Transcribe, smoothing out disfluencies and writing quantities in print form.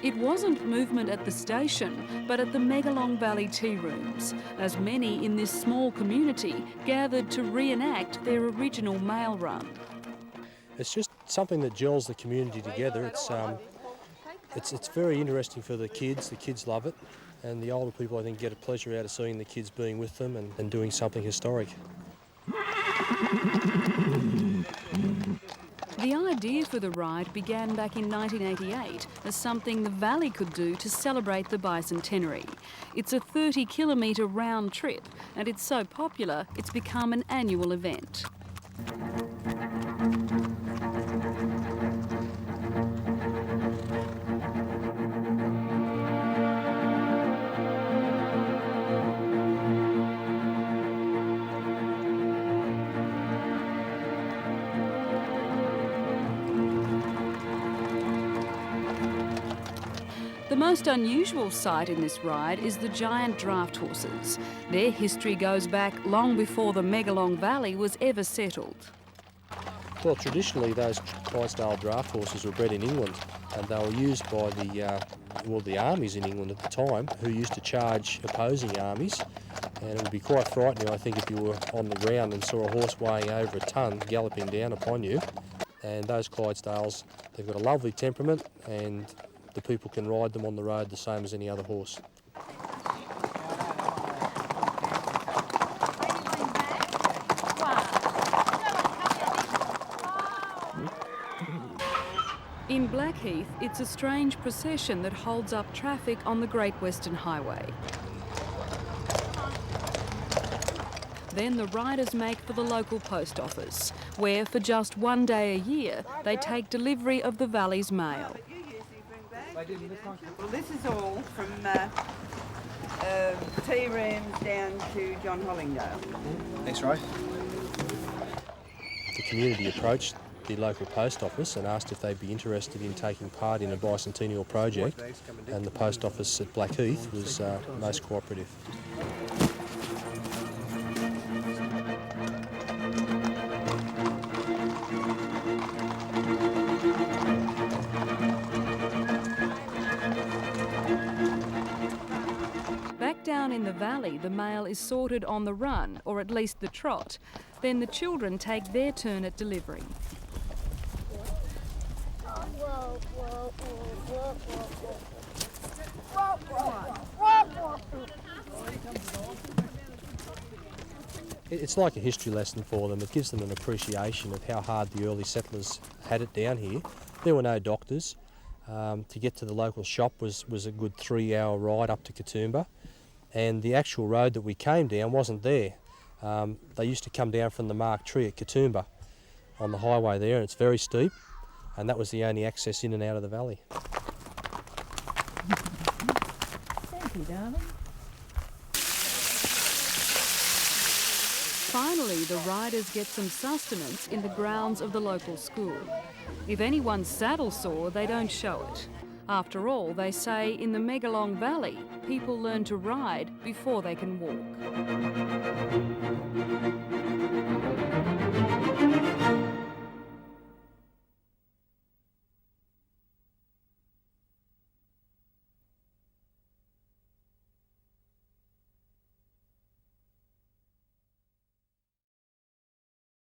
It wasn't movement at the station, but at the Megalong Valley tea rooms, as many in this small community gathered to reenact their original mail run. It's just something that gels the community together. It's very interesting for the kids love it, and the older people I think get a pleasure out of seeing the kids being with them and doing something historic. The idea for the ride began back in 1988 as something the Valley could do to celebrate the bicentenary. It's a 30-kilometre round trip, and it's so popular it's become an annual event. The most unusual sight in this ride is the giant draft horses. Their history goes back long before the Megalong Valley was ever settled. Well, traditionally those Clydesdale draft horses were bred in England, and they were used by the armies in England at the time, who used to charge opposing armies. And it would be quite frightening, I think, if you were on the ground and saw a horse weighing over a tonne galloping down upon you. And those Clydesdales, they've got a lovely temperament, and the people can ride them on the road the same as any other horse. In Blackheath, it's a strange procession that holds up traffic on the Great Western Highway. Then the riders make for the local post office, where for just one day a year, they take delivery of the Valley's mail. Well, this is all from tea rooms down to John Hollingdale. Thanks, Ray. The community approached the local post office and asked if they'd be interested in taking part in a bicentennial project, and the post office at Blackheath was most cooperative. Back down in the valley, the mail is sorted on the run, or at least the trot. Then the children take their turn at delivering. It's like a history lesson for them. It gives them an appreciation of how hard the early settlers had it down here. There were no doctors. To get to the local shop was a good 3-hour ride up to Katoomba, and the actual road that we came down wasn't there. They used to come down from the Mark Tree at Katoomba on the highway there, and it's very steep, and that was the only access in and out of the valley. Thank you, darling. Finally, the riders get some sustenance in the grounds of the local school. If anyone's saddle sore, they don't show it. After all, they say in the Megalong Valley, people learn to ride before they can walk.